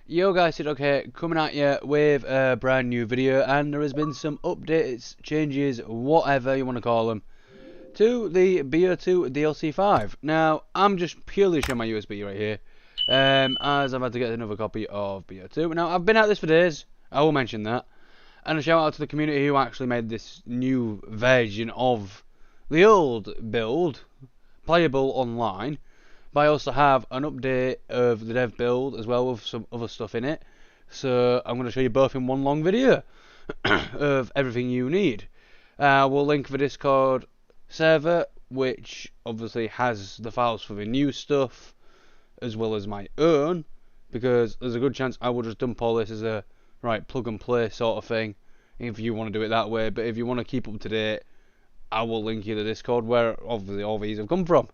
Yo guys, it's okay, coming at you with a brand new video, and there has been some updates, changes, whatever you want to call them, to the BO2 DLC 5. Now, I'm just purely showing my USB right here, as I've had to get another copy of BO2. Now, I've been at this for days, I will mention that, and a shout out to the community who actually made this new version of the old build playable online. But I also have an update of the dev build as well with some other stuff in it. So I'm going to show you both in one long video of everything you need. We'll link the Discord server, which obviously has the files for the new stuff as well as my own, because there's a good chance I will just dump all this as a plug and play sort of thing if you want to do it that way. But if you want to keep up to date, I will link you the Discord where obviously all these have come from.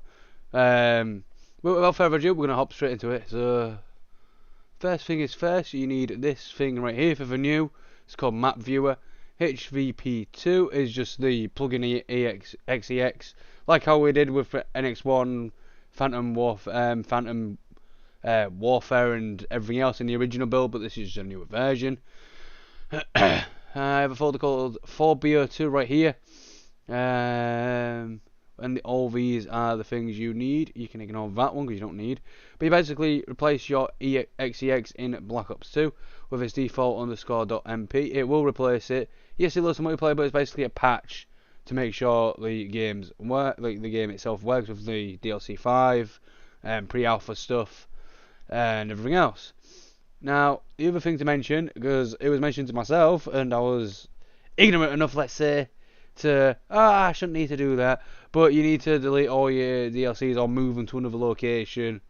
But without further ado, we're going to hop straight into it. So, first thing is first, you need this thing right here for the new. It's called Map Viewer. HVP2 is just the plugin XEX, like how we did with NX1, Phantom Warfare and everything else in the original build, but this is just a newer version. I have a folder called 4BO2 right here. And all these are the things you need. You can ignore that one because you don't need. But you basically replace your XEX in Black Ops 2 with its default _.mp. It will replace it. Yes, it loads some multiplayer, but it's basically a patch to make sure the games work, like the game itself works with the DLC 5, pre-alpha stuff, and everything else. Now, the other thing to mention, because it was mentioned to myself, and I was ignorant enough, let's say, to I shouldn't need to do that, but you need to delete all your DLCs or move them to another location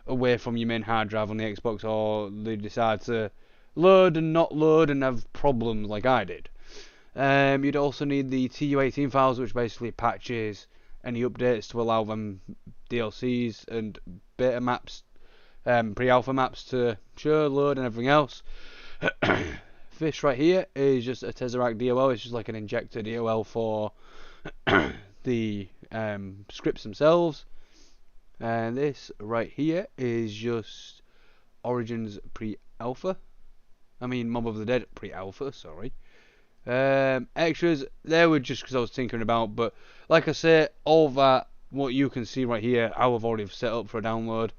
away from your main hard drive on the Xbox, or they decide to load and not load and have problems like I did. You'd also need the TU18 files, which basically patches any updates to allow them DLCs and beta maps, pre-alpha maps to show, load and everything else. This right here is just a Tesseract DOL. It's just like an injector DOL for the scripts themselves. And this right here is just Origins pre-alpha. I mean, Mob of the Dead pre-alpha, sorry. Extras, they were just because I was tinkering about, but like I say, all that, what you can see right here, I have already set up for a download.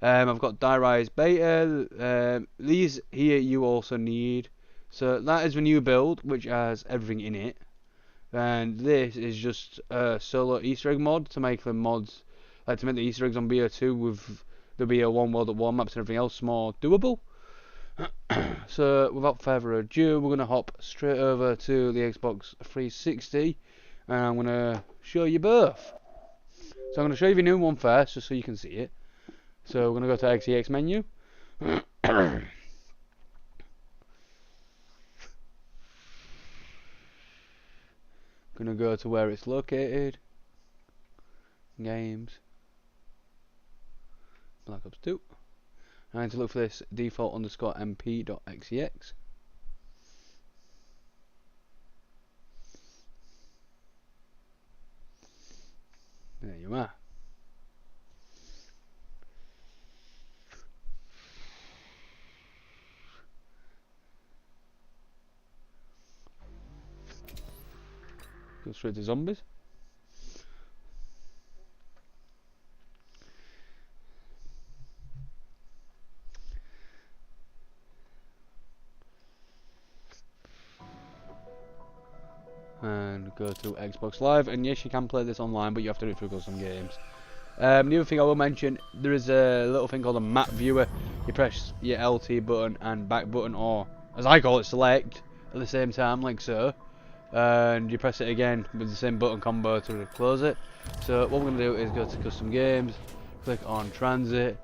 I've got DieRise Beta. These here you also need. So that is the new build, which has everything in it. And this is just a solo Easter egg mod to make the mods, like to make the Easter eggs on BO2 with the BO1 World at War maps and everything else more doable. So without further ado, we're going to hop straight over to the Xbox 360, and I'm going to show you both. So I'm going to show you the new one first, just so you can see it. So we're going to go to XEX menu. Gonna go to where it's located. Games. Black Ops 2. I need to look for this default _mp.xex. There you are. Go straight to zombies. And go to Xbox Live, and yes, you can play this online, but you have to do it through custom games. The other thing I will mention, there is a little thing called a map viewer. You press your LT button and back button, or as I call it, select, at the same time, like so. And you press it again with the same button combo to close it. So what we're going to do is go to custom games, click on transit,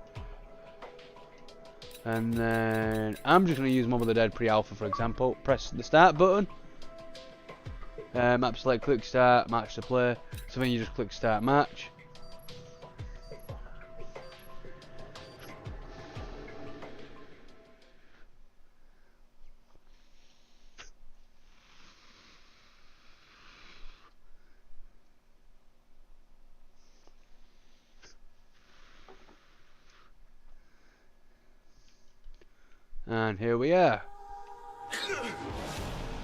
and then I'm just going to use Mob of the Dead pre-alpha for example. Press the start button, map select, click start, match to play. So then you just click start match. And here we are.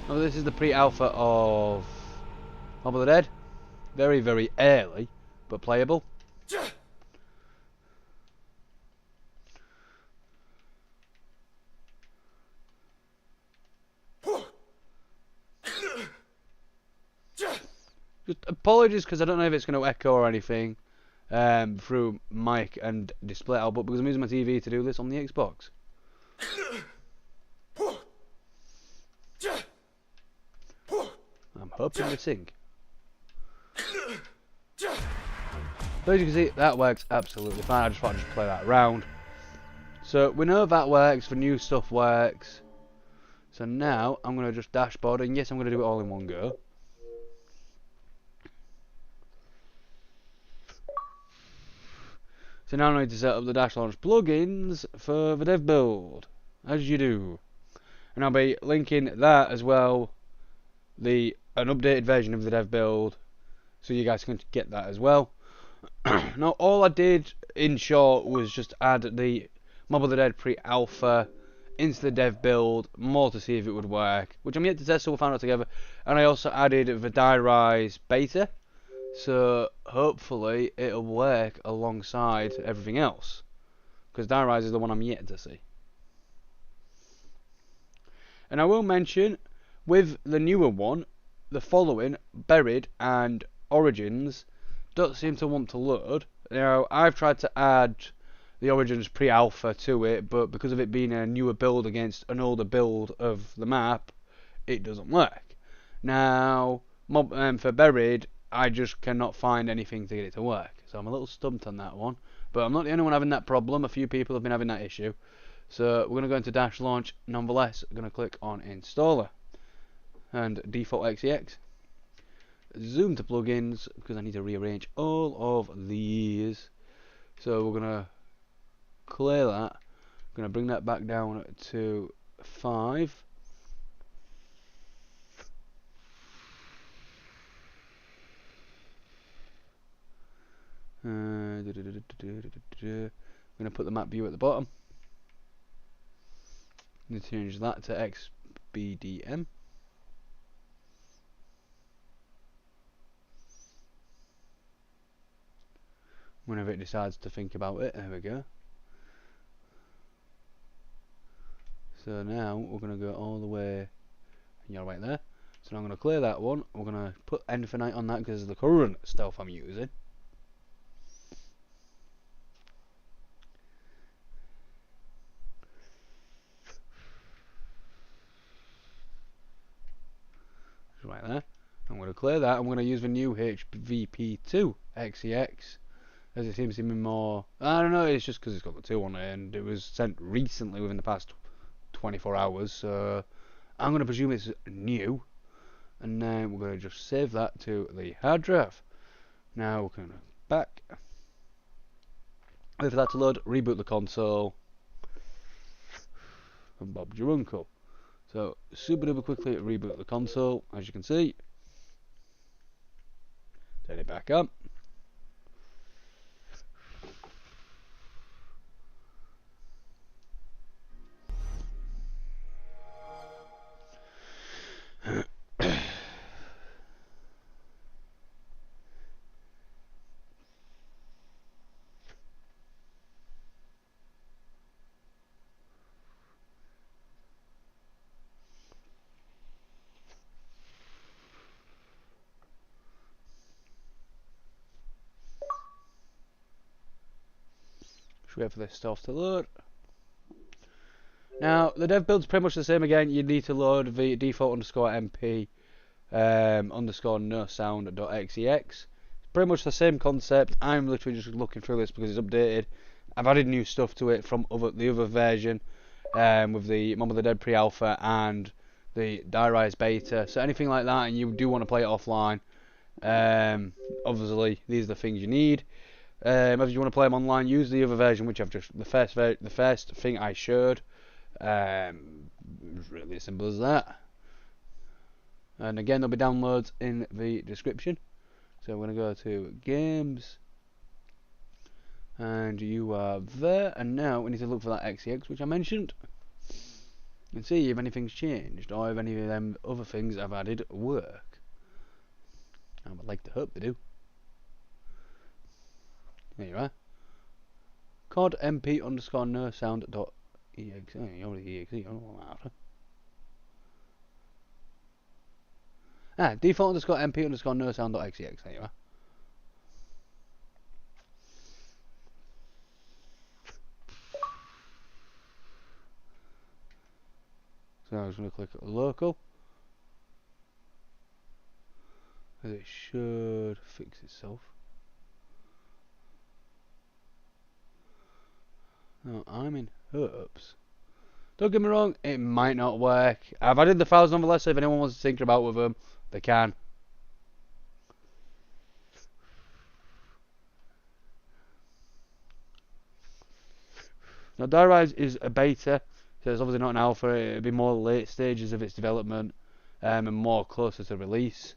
Oh, this is the pre-alpha of Mob of the Dead. Very, very early, but playable. Just apologies because I don't know if it's going to echo or anything through mic and display output because I'm using my TV to do this on the Xbox. I'm hoping to sing. But as you can see, that works absolutely fine. I just thought I'd just play that around. So we know that works, the new stuff works. So now I'm going to just dashboard, and yes, I'm going to do it all in one go. So now I need to set up the Dash Launch plugins for the dev build, as you do. And I'll be linking that as well, an updated version of the dev build, so you guys can get that as well. Now all I did in short was just add the Mob of the Dead pre-alpha into the dev build, more to see if it would work, which I'm yet to test, so we'll find out together. And I also added the Die Rise beta, so hopefully it'll work alongside everything else, because Die Rise is the one I'm yet to see. And I will mention, with the newer one, the following, Buried and Origins, don't seem to want to load. Now, I've tried to add the Origins pre-alpha to it, but because of it being a newer build against an older build of the map, it doesn't work. Now, for Buried, I just cannot find anything to get it to work. So I'm a little stumped on that one. But I'm not the only one having that problem. A few people have been having that issue. So we're going to go into Dash Launch. Nonetheless, I'm going to click on Installer. And Default XEX. Zoom to plugins, because I need to rearrange all of these. So we're going to clear that. I'm going to bring that back down to 5. I'm going to put the map view at the bottom. I'm going to change that to XBDM. Whenever it decides to think about it, there we go. So now we're going to go all the way, you're right there. So now I'm going to clear that one. We're going to put Infinite on that because it's the current stealth I'm using. Right there. I'm going to clear that. I'm going to use the new HVP2 XEX, as it seems to be more. I don't know. It's just because it's got the 2 on it, and it was sent recently within the past 24 hours. So I'm going to presume it's new, and then we're going to just save that to the hard drive. Now we're going to back. Wait for that to load. Reboot the console, and Bob's your uncle. So super duper quickly reboot the console, as you can see. Turn it back up. Just wait for this stuff to load. Now, the dev build's pretty much the same again. You need to load the default _mp underscore no sound.xex. Pretty much the same concept. I'm literally just looking through this because it's updated. I've added new stuff to it from the other version with the Mob of the Dead pre-alpha and the Die Rise beta. So anything like that, and you do want to play it offline, obviously these are the things you need. If you want to play them online, use the other version, which I've just the first thing I showed. It's really as simple as that. And again, there'll be downloads in the description. So I'm going to go to games, and you are there. And now we need to look for that XEX, which I mentioned. and see if anything's changed or if any of them other things I've added work. I would like to hope they do. There you are. Cod mp underscore no sound dot exe. Exe. I don't want that. Default underscore mp underscore no sound dot exe. There you are. So I'm just going to click local. It should fix itself. No, I'm in hopes. Don't get me wrong, it might not work. I've added the files nonetheless, so if anyone wants to tinker about with them, they can. Now, Diarise is a beta, so it's obviously not an alpha. It'll be more late stages of its development and more closer to release.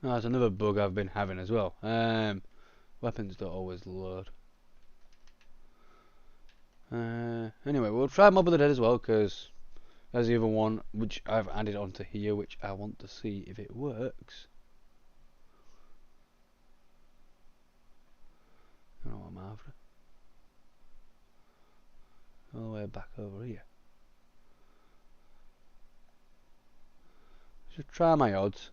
Now, that's another bug I've been having as well. Weapons don't always load. Anyway, we'll try Mob of the Dead as well, because there's the other one which I've added onto here, which I want to see if it works. I don't know what I'm after. All the way back over here. Just try my odds.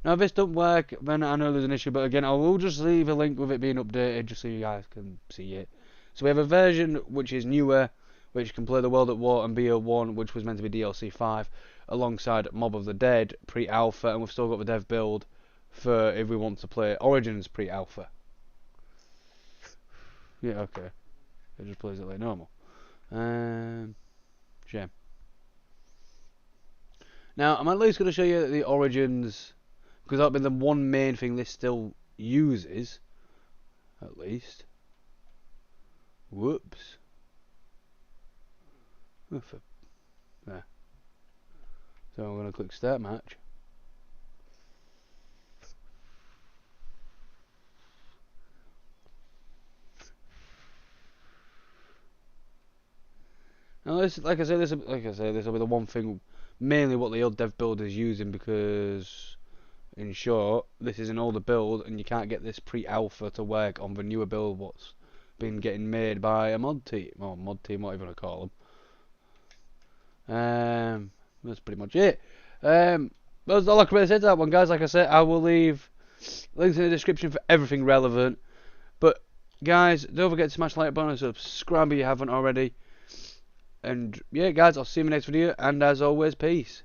Now if this doesn't work, then I know there's an issue, but again I will just leave a link with it being updated just so you guys can see it. So we have a version which is newer, which can play the World at War and BO1, which was meant to be DLC 5, alongside Mob of the Dead pre-alpha, and we've still got the dev build for if we want to play Origins pre-alpha. Yeah, okay. It just plays it like normal. Shame. Now I'm at least going to show you the Origins, because that'll be the one main thing this still uses, at least. Whoops. There. So I'm going to click Start Match. Now this, like I say, this will be the one thing, mainly what the old dev build is using, because in short, this is an older build and you can't get this pre-alpha to work on the newer build what's been getting made by a mod team, or whatever you want to call them. That's pretty much it. That's all I can really say to that one, guys. Like I said, I will leave links in the description for everything relevant. But guys, don't forget to smash the like button and subscribe if you haven't already. And yeah, guys, I'll see you in the next video. And as always, peace.